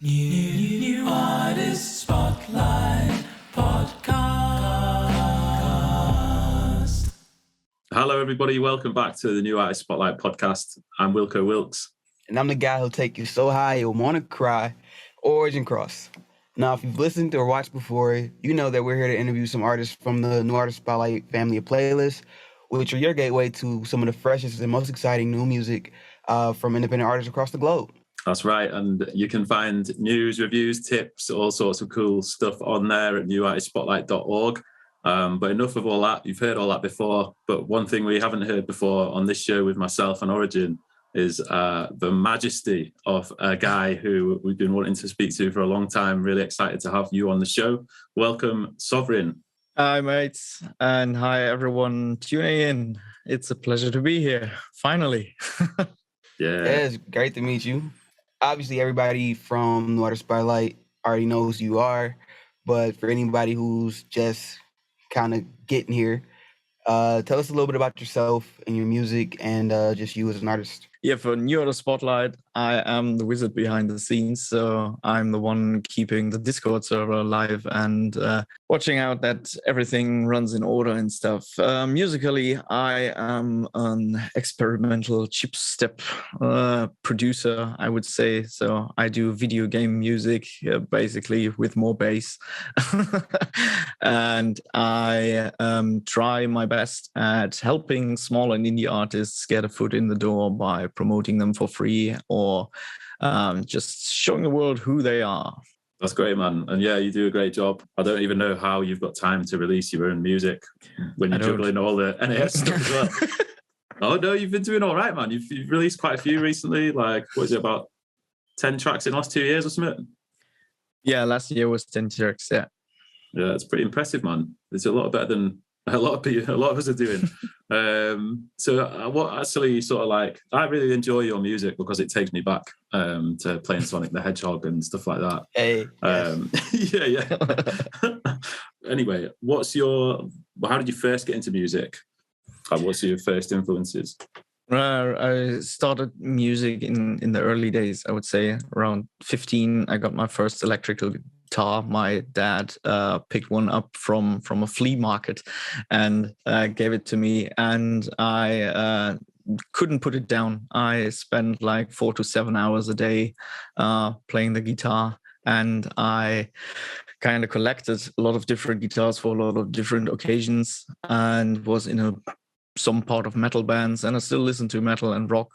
New Artist Spotlight Podcast. Hello, everybody. Welcome back to the New Artist Spotlight Podcast. I'm Wilko Wilkes. And I'm the guy who'll take you so high you'll want to cry, Origin Cross. Now, if you've listened or watched before, you know that we're here to interview some artists from the New Artist Spotlight family of playlists, which are your gateway to some of the freshest and most exciting new music from independent artists across the globe. That's right. And you can find news, reviews, tips, all sorts of cool stuff on there at newartistspotlight.org. But enough of all that. You've heard all that before. But one thing we haven't heard before on this show with myself and Origin is the majesty of a guy who we've been wanting to speak to for a long time. Really excited to have you on the show. Welcome, SovRin. Hi, mates. And hi, everyone tuning in. It's a pleasure to be here, finally. Yeah, it's great to meet you. Obviously, everybody from New Artist Spotlight already knows who you are. But for anybody who's just kind of getting here, tell us a little bit about yourself and your music and just you as an artist. Yeah, for New Artist Spotlight, I am the wizard behind the scenes. So I'm the one keeping the Discord server alive and watching out that everything runs in order and stuff. Musically, I am an experimental chip-step producer, I would say. So I do video game music, basically with more bass. And I try my best at helping small and indie artists get a foot in the door by promoting them for free or just showing the world who they are. That's great, man. And yeah, you do a great job. I don't even know how you've got time to release your own music when you're juggling all the NAS stuff as well. Oh, no, you've been doing all right, man. You've released quite a few recently. Like, what is it, about 10 tracks in the last 2 years or something? Yeah, last year was 10 tracks, yeah. Yeah, it's pretty impressive, man. It's a lot better than a lot of people, a lot of us are doing. So what actually sort of like, I really enjoy your music because it takes me back to playing Sonic the Hedgehog and stuff like that. Hey. Yeah. Anyway, how did you first get into music? What's your first influences? I started music in the early days, I would say. Around 15, I got my first electrical guitar. My dad picked one up from a flea market and gave it to me, and I couldn't put it down. I spent like 4 to 7 hours a day playing the guitar, and I kind of collected a lot of different guitars for a lot of different occasions and was in some part of metal bands, and I still listen to metal and rock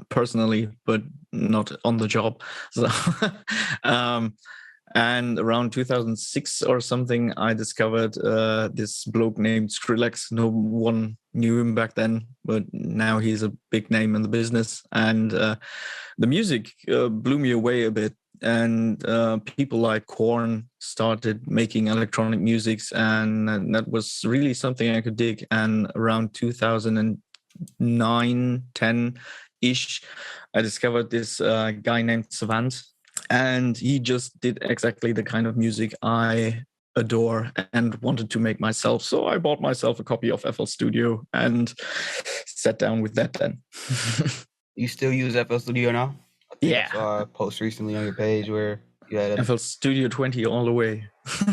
personally, but not on the job. So, and around 2006 or something, I discovered this bloke named Crxss. No one knew him back then, but now he's a big name in the business. And the music blew me away a bit. And people like Korn started making electronic music, and that was really something I could dig. And around 2009, 10-ish, I discovered this guy named Savant, and he just did exactly the kind of music I adore and wanted to make myself. So I bought myself a copy of FL Studio and sat down with that then. You still use FL Studio now? Yeah. I saw a post recently on your page where you had FL Studio 20 all the way.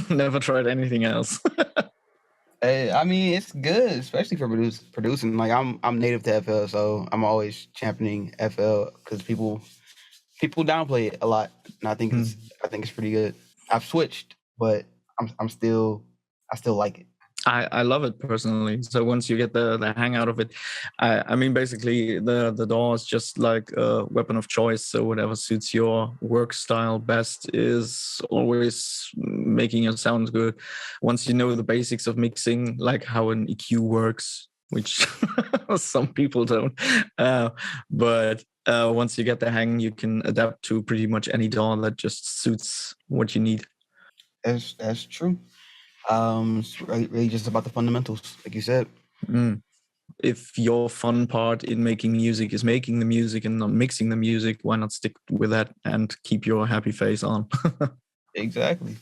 Never tried anything else. I mean, it's good, especially for producing. Like I'm native to FL, so I'm always championing FL because people downplay it a lot, and I think it's pretty good. I've switched, but I still like it. I love it personally. So once you get the hang out of it, I mean, basically the DAW is just like a weapon of choice. So whatever suits your work style best is always making it sound good. Once you know the basics of mixing, like how an EQ works, which some people don't, but once you get the hang, you can adapt to pretty much any DAW that just suits what you need. That's true. It's really just about the fundamentals, like you said. If your fun part in making music is making the music and not mixing the music, why not stick with that and keep your happy face on? Exactly.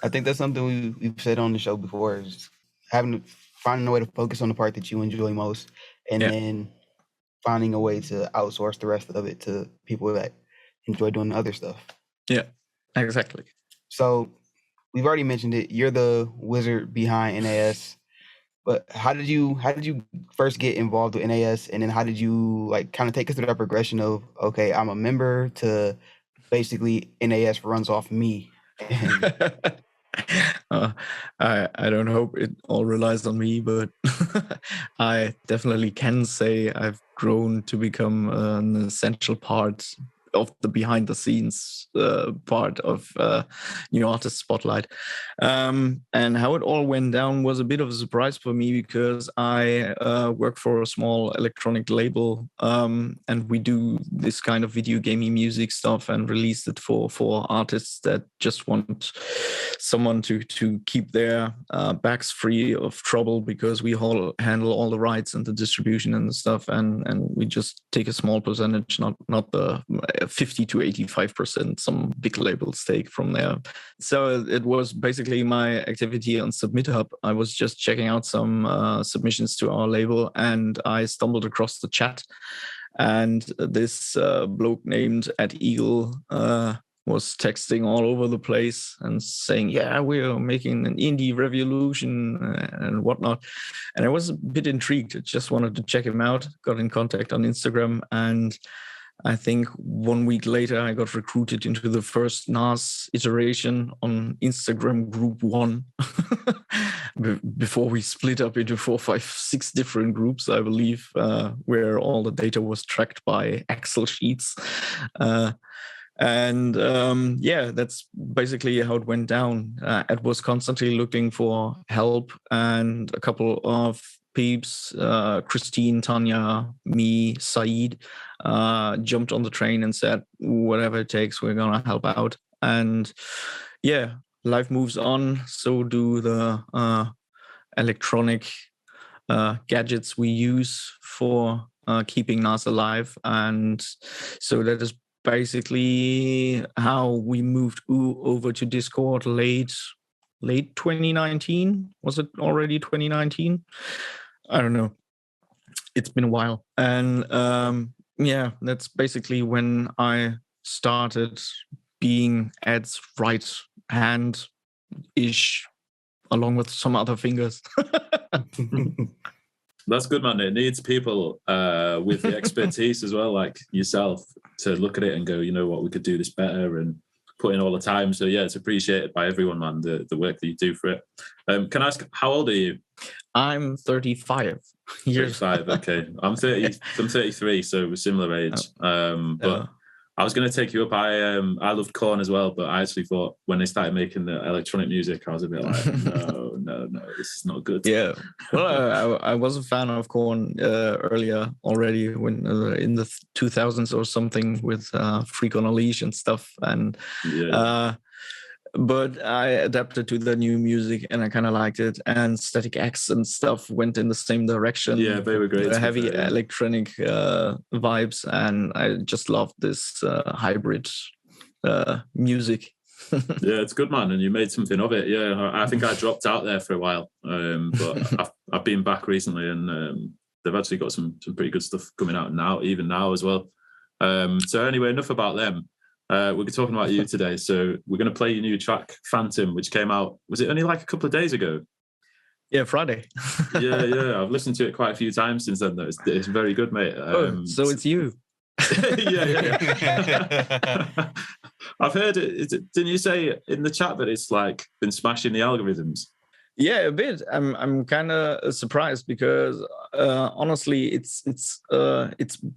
I think that's something we've said on the show before, is finding a way to focus on the part that you enjoy most, and then finding a way to outsource the rest of it to people that enjoy doing other stuff. Yeah, exactly. So we've already mentioned it. You're the wizard behind NAS. But how did you first get involved with NAS, and then how did you like kind of take us through that progression of, okay, I'm a member, to basically NAS runs off me? I don't hope it all relies on me, but I definitely can say I've grown to become an essential part of the behind the scenes part of New Artist Spotlight. And how it all went down was a bit of a surprise for me, because I work for a small electronic label, and we do this kind of video gaming music stuff and release it for artists that just want someone to keep their backs free of trouble, because we all handle all the rights and the distribution and the stuff, and we just take a small percentage, not the 50 to 85% some big labels take from there. So it was basically my activity on SubmitHub. I was just checking out some submissions to our label, and I stumbled across the chat, and this bloke named @Eagle was texting all over the place and saying, yeah, we're making an indie revolution and whatnot. And I was a bit intrigued. I just wanted to check him out, got in contact on Instagram. And I think 1 week later, I got recruited into the first NAS iteration on Instagram Group 1. Before we split up into 4, 5, 6 different groups, I believe, where all the data was tracked by Excel sheets. Yeah, that's basically how it went down. Ed was constantly looking for help, and a couple of peeps, Christine, Tanya, me, Saeed, jumped on the train and said, whatever it takes, we're going to help out. And yeah, life moves on. So do the electronic gadgets we use for keeping NAS alive. And so that is basically how we moved over to Discord late 2019. Was it already 2019? I don't know. It's been a while. And yeah, that's basically when I started being Ed's right hand-ish, along with some other fingers. That's good, man. It needs people with the expertise as well, like yourself, to look at it and go, you know what, we could do this better, and put in all the time. So yeah, it's appreciated by everyone, man, the work that you do for it. Can I ask, how old are you? I'm 35 years. 35, okay. I'm 33, so we're similar age. But I was going to take you up. I loved Korn as well, but I actually thought when they started making the electronic music, I was a bit like, no, this is not good. Yeah, well, I was a fan of Korn earlier already, when in the 2000s or something, with Freak on a Leash and stuff, and but I adapted to the new music and I kind of liked it. And Static X and stuff went in the same direction. Yeah, they were great. Heavy electronic vibes, and I just loved this hybrid music. Yeah, it's good, man, and you made something of it. Yeah, I think I dropped out there for a while, but I've been back recently, and they've actually got some pretty good stuff coming out now, even now as well. So anyway, enough about them. We're talking about you today, so we're going to play your new track, Phantom, which came out, was it only like a couple of days ago? Yeah, Friday. yeah, I've listened to it quite a few times since then, though. It's very good, mate. So it's you. yeah. I've heard it. Didn't you say in the chat that it's like been smashing the algorithms? Yeah, a bit. I'm kind of surprised, because honestly, it's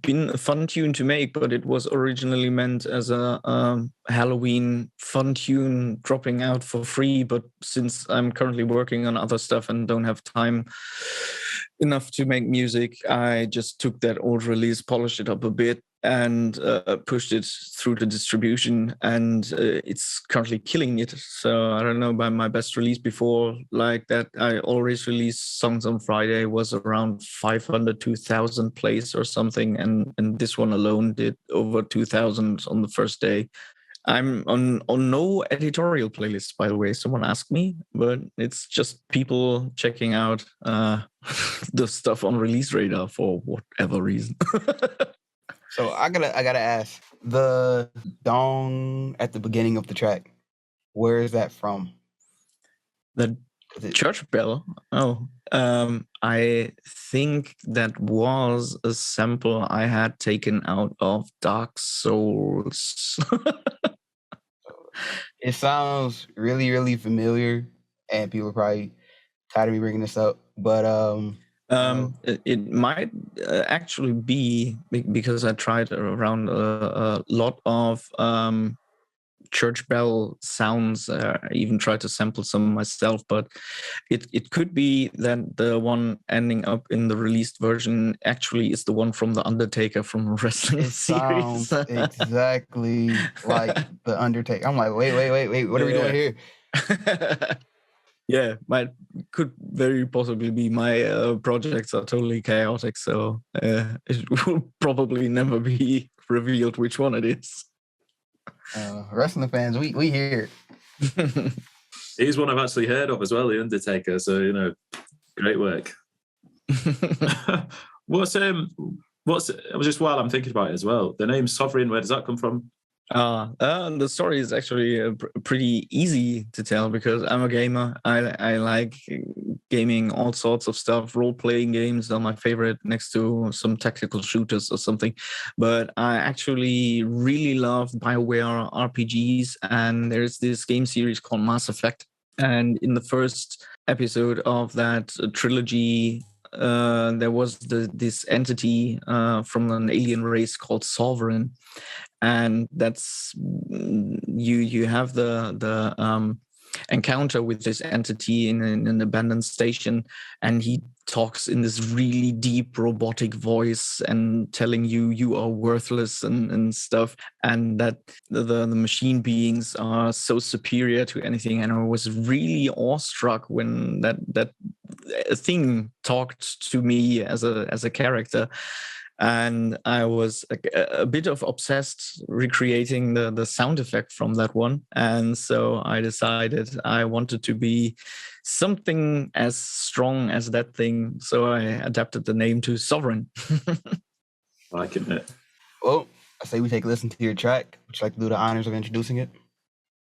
been a fun tune to make, but it was originally meant as a Halloween fun tune dropping out for free. But since I'm currently working on other stuff and don't have time enough to make music, I just took that old release, polished it up a bit, and pushed it through the distribution, and it's currently killing it. So I don't know, by my best release before like that, I always released songs on Friday, was around 500 2,000 plays or something, and this one alone did over 2,000 on the first day. I'm on no editorial playlist, by the way. Someone asked me, but it's just people checking out the stuff on Release Radar for whatever reason. So I gotta ask, the dong at the beginning of the track, where is that from? The church bell. Oh, I think that was a sample I had taken out of Dark Souls. It sounds really, really familiar, and people are probably tired of me bringing this up. But it might actually be because I tried around a lot of church bell sounds. I even tried to sample some myself, but it could be that the one ending up in the released version actually is the one from the Undertaker from wrestling it series. sounds exactly like the Undertaker. I'm like, wait, what are we doing here? Yeah, could very possibly be. My projects are totally chaotic, so it will probably never be revealed which one it is. Wrestling fans, we hear it. He's one I've actually heard of as well, the Undertaker. So great work. What's just while I'm thinking about it as well, the name SovRin, where does that come from? The story is actually pretty easy to tell because I'm a gamer. I like gaming, all sorts of stuff. Role-playing games are my favorite, next to some tactical shooters or something. But I actually really love BioWare RPGs, and there's this game series called Mass Effect. And in the first episode of that trilogy, there was this entity from an alien race called SovRin, and that's you have the encounter with this entity in an abandoned station, and he talks in this really deep robotic voice and telling you are worthless and stuff, and that the machine beings are so superior to anything. And I was really awestruck when that thing talked to me as a character. And I was a bit of obsessed recreating the sound effect from that one. And so I decided I wanted to be something as strong as that thing. So I adapted the name to SovRin. Liking it. Well, I say we take a listen to your track. Would you like to do the honors of introducing it?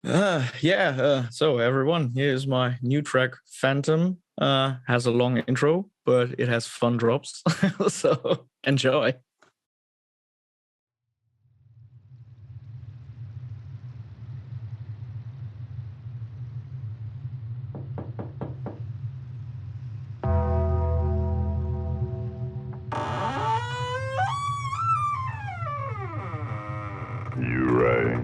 So everyone, here's my new track, Phantom. Has a long intro, but it has fun drops. So enjoy. You ready?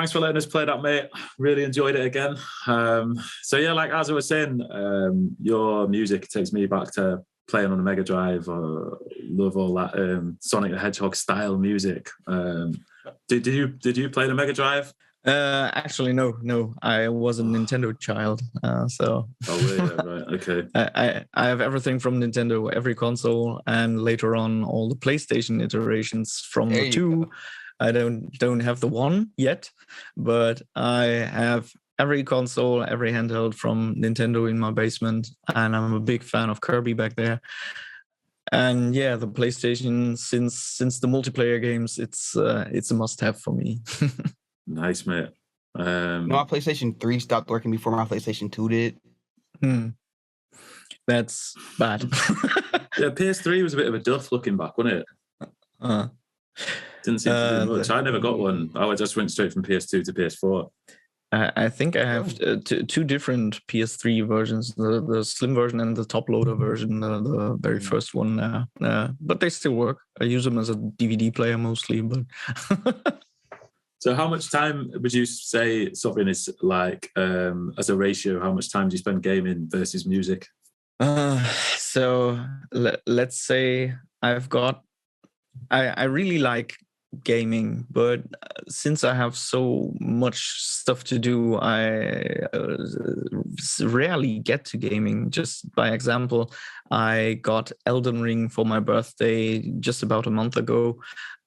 thanks for letting us play that, mate. Really enjoyed it again. So yeah, like as I was saying, your music takes me back to playing on a Mega Drive. Love all that Sonic the Hedgehog style music. Did you play the Mega Drive? Actually, no. I was a Nintendo child, so. Oh yeah, right, okay. I have everything from Nintendo, every console, and later on all the PlayStation iterations from the 2. Go. I don't have the 1 yet, but I have every console, every handheld from Nintendo in my basement, and I'm a big fan of Kirby back there. And yeah, the PlayStation, since the multiplayer games, it's a must-have for me. Nice, mate. My PlayStation 3 stopped working before my PlayStation 2 did. That's bad. Yeah, PS3 was a bit of a duff looking back, wasn't it? Didn't seem to do much. I never got one. I just went straight from PS2 to PS4. I think I have two different PS3 versions, the slim version and the top loader version, the very first one. But they still work. I use them as a DVD player mostly. But So how much time would you say SovRin is like, as a ratio, how much time do you spend gaming versus music? So let's say I really like gaming, but since I have so much stuff to do, I rarely get to gaming. Just by example, I got Elden Ring for my birthday just about a month ago,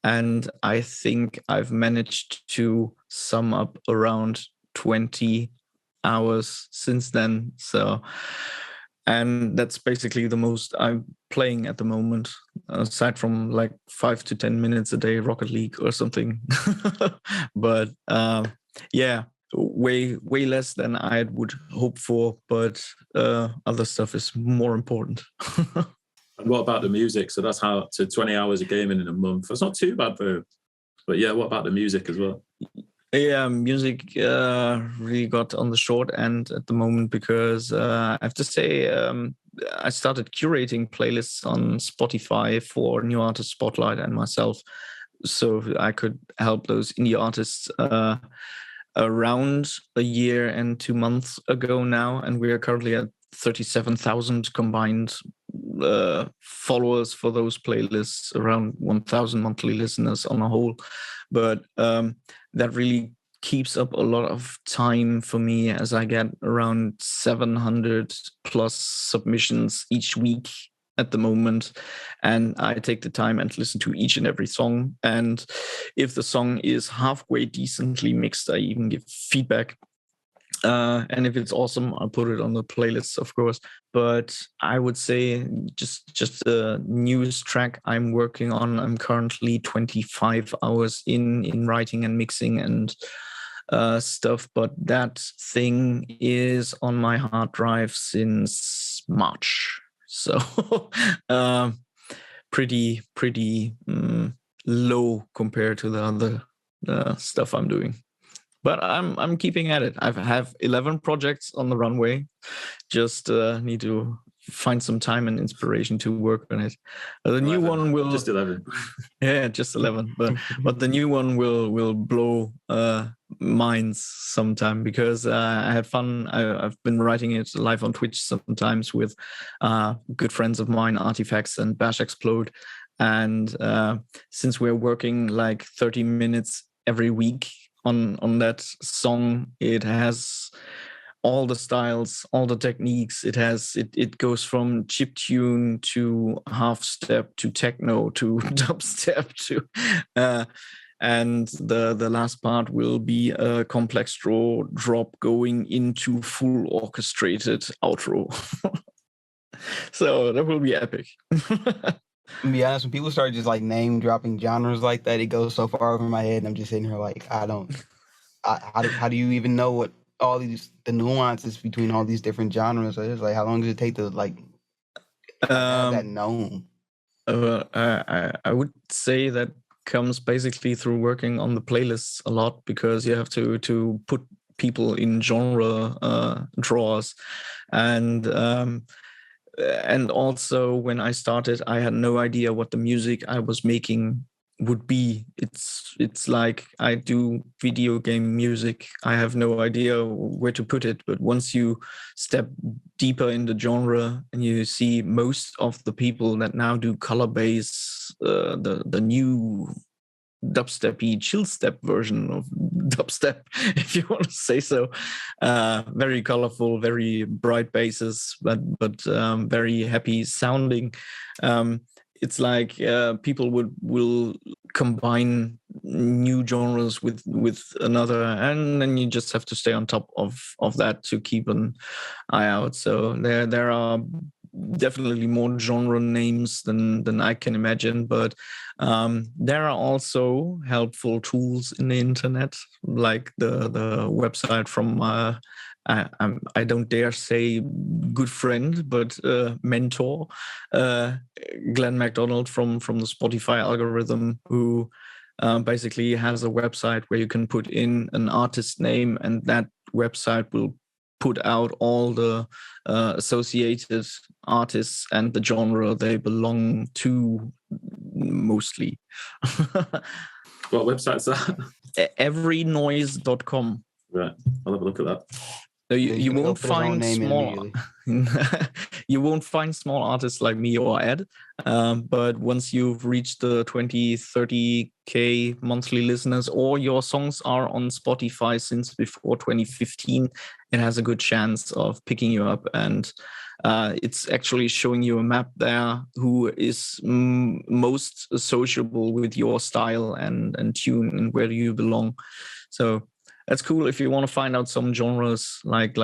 and I think I've managed to sum up around 20 hours since then. And that's basically the most I'm playing at the moment, aside from like 5 to 10 minutes a day Rocket League or something. But yeah, way less than I would hope for, but other stuff is more important. And what about the music? So that's how to 20 hours of gaming in a month. That's not too bad though. But yeah, what about the music as well? Yeah, music really got on the short end at the moment because I have to say I started curating playlists on Spotify for New Artist Spotlight and myself, so I could help those indie artists around a year and 2 months ago now, and we are currently at 37,000 combined followers for those playlists, around 1,000 monthly listeners on a whole. But that really keeps up a lot of time for me, as I get around 700 plus submissions each week at the moment, and I take the time and listen to each and every song. And if the song is halfway decently mixed, I even give feedback. And if it's awesome, I'll put it on the playlist, of course. But I would say just a newest track I'm working on. I'm currently 25 hours in writing and mixing and stuff. But that thing is on my hard drive since March. So pretty low compared to the other stuff I'm doing. But I'm keeping at it. I have 11 projects on the runway. Just need to find some time and inspiration to work on it. The new one will just 11. Yeah, just 11. But the new one will blow minds sometime because I had fun. I've been writing it live on Twitch sometimes with good friends of mine, Artifacts and Bash Explode. And since we're working like 30 minutes every week on that song, it has all the styles, all the techniques. It goes from chiptune to half step to techno to dubstep to and the last part will be a complex draw drop going into full orchestrated outro. So that will be epic. To be honest, when people start just like name dropping genres like that, it goes so far over my head, and I'm just sitting here like, how do you even know what all the nuances between all these different genres is? Like, how long does it take to like have that known? I would say that comes basically through working on the playlists a lot, because you have to put people in genre draws, and also when I started, I had no idea what the music I was making would be. It's like I do video game music. I have no idea where to put it, but once you step deeper in the genre and you see most of the people that now do color bass, the new dubstepy chill step version of dubstep, if you want to say so, very colorful, very bright basses, but very happy sounding. It's like people will combine new genres with another, and then you just have to stay on top of that to keep an eye out. So there are definitely more genre names than I can imagine, but there are also helpful tools in the internet, like the website from I don't dare say good friend, but mentor, Glenn MacDonald from the Spotify algorithm, who basically has a website where you can put in an artist name, and that website will put out all the associated artists and the genre they belong to, mostly. What website's that? Everynoise.com. Right, I'll have a look at that. So Yeah, you can go won't put his own find name in small immediately. you won't find small artists like me or Ed, but once you've reached the 20 30k monthly listeners, or your songs are on Spotify since before 2015, it has a good chance of picking you up. And it's actually showing you a map there who is most sociable with your style and tune, and where do you belong. So that's cool. If you want to find out some genres like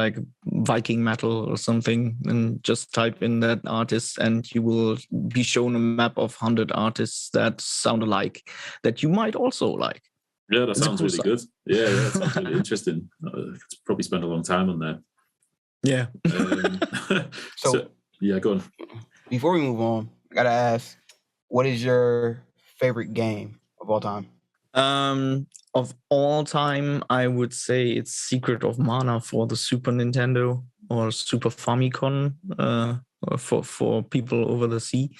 Viking metal or something, and just type in that artist, and you will be shown a map of 100 artists that sound alike that you might also like. Yeah, that It's a sounds cool really site. good. Yeah, it sounds really interesting. I could probably spend a long time on there. Yeah. So yeah, go on. before we move on, I gotta ask, what is your favorite game of all time? Of all time, I would say it's Secret of Mana for the Super Nintendo, or Super Famicom, for people over the sea.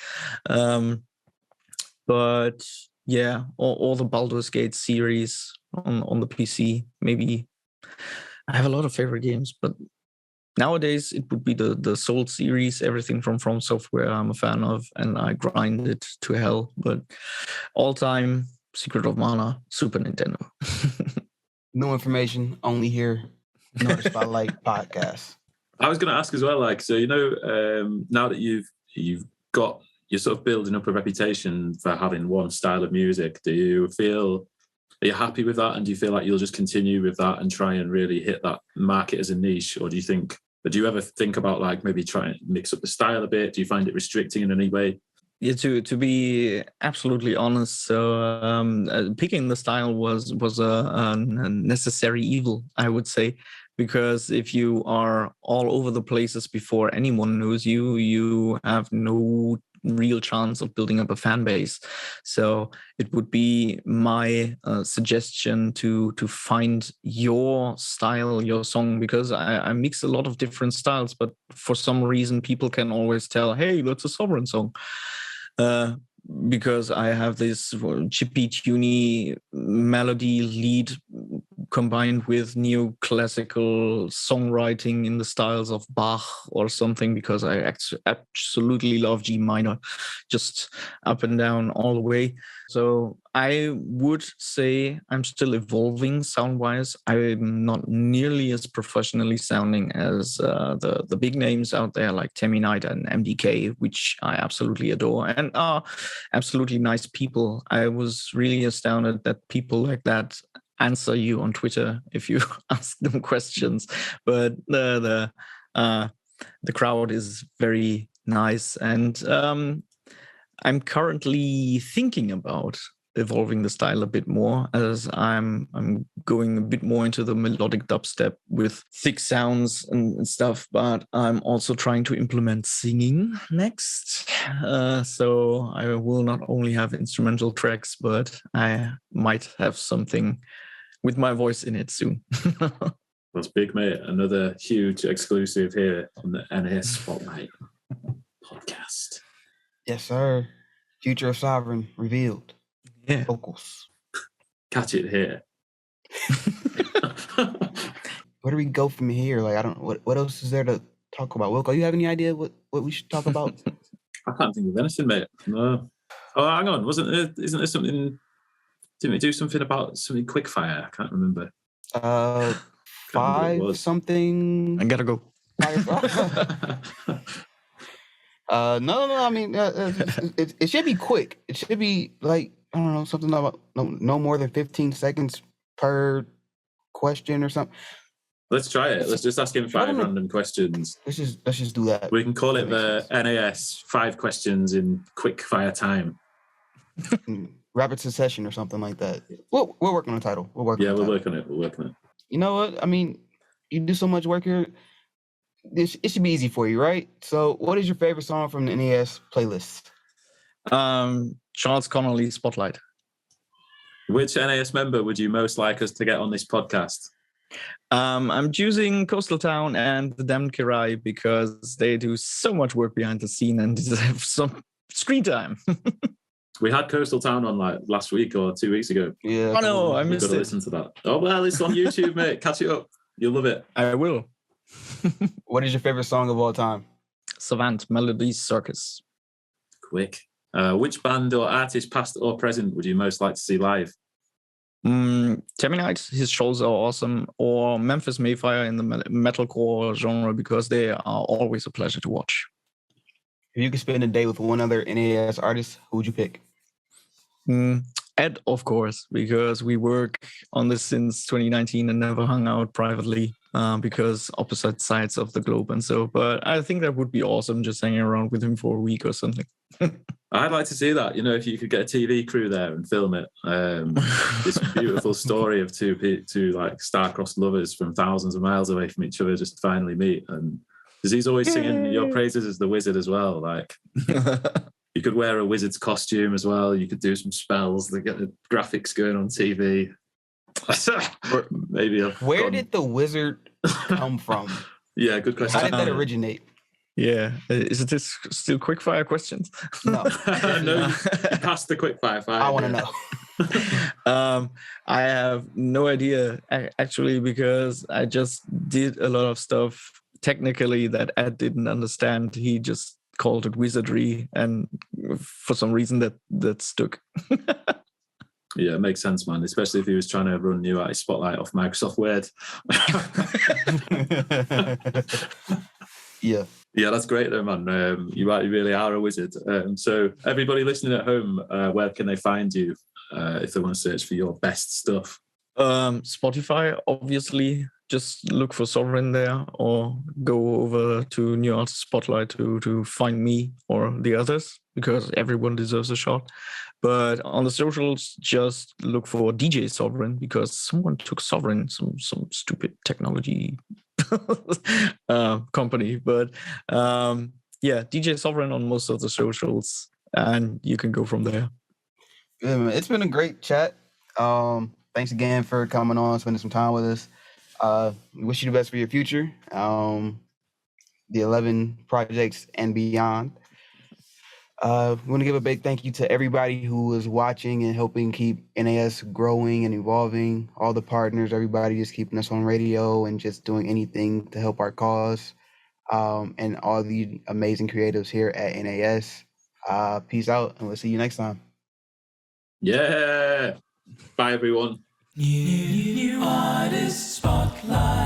But yeah, all the Baldur's Gate series on the PC. Maybe I have a lot of favorite games, but nowadays it would be the Soul series, everything from Software I'm a fan of, and I grind it to hell. But all time, Secret of Mana, Super Nintendo. No information, only here. No Spotlight podcast. I was going to ask as well, like, so now that you're sort of building up a reputation for having one style of music, are you happy with that, and do you feel like you'll just continue with that and try and really hit that market as a niche, or do you ever think about like maybe trying to mix up the style a bit? Do you find it restricting in any way? Yeah, to be absolutely honest, so picking the style was a necessary evil, I would say, because if you are all over the places before anyone knows you, you have no real chance of building up a fan base. So it would be my suggestion to find your style, your song, because I mix a lot of different styles, but for some reason people can always tell, hey, that's a SovRin song. Because I have this chippy, tuney melody lead combined with neoclassical songwriting in the styles of Bach or something, because I absolutely love G minor, just up and down all the way. So I would say I'm still evolving sound-wise. I'm not nearly as professionally sounding as the big names out there like Tammy Knight and MDK, which I absolutely adore and are absolutely nice people. I was really astounded that people like that answer you on Twitter if you ask them questions. But the crowd is very nice, and I'm currently thinking about evolving the style a bit more, as I'm going a bit more into the melodic dubstep with thick sounds and stuff, but I'm also trying to implement singing next. So I will not only have instrumental tracks, but I might have something with my voice in it soon. That's big, mate. Another huge exclusive here on the NAS Spotlight podcast. Yes, sir. Future of SovRin revealed. Yeah. vocals. Catch it here. Where do we go from here? Like, I don't. What else is there to talk about? Wilko, you have any idea what we should talk about? I can't think of anything, mate. No. Oh, hang on. Isn't there something? Didn't we do something about something Quickfire? I can't remember. Uh, Can't remember what it 5 was. something. I gotta go. No. I mean, it should be quick. It should be like, I don't know, something about no more than 15 seconds per question or something. Let's try it. Let's just ask him 5 random questions. Let's just do that. We can call it the NAS 5 questions in quick fire time. Rapid succession or something like that. We're working on the title. We'll work on it. We'll work on it. You know what? I mean, you do so much work here. It should be easy for you, right? So what is your favorite song from the NAS playlist? Charles Connolly, Spotlight. Which NAS member would you most like us to get on this podcast? I'm choosing Coastal Town and the Damned Kirai because they do so much work behind the scene and deserve some screen time. We had Coastal Town on like last week or 2 weeks ago. Yeah. Oh no, I You've missed got to it. listen to that. Oh well, it's on YouTube, mate. Catch it up. You'll love it. I will. What is your favorite song of all time? Savant, Melodies Circus. Quick. Which band or artist, past or present, would you most like to see live? Terminite, his shows are awesome, or Memphis Mayfire in the metalcore genre because they are always a pleasure to watch. If you could spend a day with one other NAS artist, who would you pick? Ed, of course, because we work on this since 2019 and never hung out privately because opposite sides of the globe and so. But I think that would be awesome, just hanging around with him for a week or something. I'd like to see that. You know, if you could get a TV crew there and film it, this beautiful story of two like star-crossed lovers from thousands of miles away from each other just finally meet. And because he's always singing your praises as the wizard as well. Like you could wear a wizard's costume as well. You could do some spells. They get the graphics going on TV. Maybe. Where did the wizard come from? Yeah, good question. How did that originate? Yeah, is it still quickfire questions? No, no, you passed the quickfire. I want to know. I have no idea actually because I just did a lot of stuff technically that Ed didn't understand. He just called it wizardry, and for some reason that stuck. Yeah, it makes sense, man. Especially if he was trying to run UI Spotlight off Microsoft Word. Yeah. Yeah, that's great though, man. You really are a wizard. So everybody listening at home, where can they find you if they want to search for your best stuff? Spotify, obviously. Just look for SovRin there or go over to New Artist Spotlight to find me or the others because everyone deserves a shot. But on the socials, just look for DJ SovRin because someone took SovRin, some stupid technology company. But yeah, DJ SovRin on most of the socials and you can go from there. Yeah, man, it's been a great chat. Thanks again for coming on, spending some time with us. Wish you the best for your future, the 11 projects and beyond. We want to give a big thank you to everybody who was watching and helping keep NAS growing and evolving, all the partners, everybody just keeping us on radio and just doing anything to help our cause, and all the amazing creatives here at NAS. Peace out, and we'll see you next time. Yeah. Bye, everyone. New artist spotlight.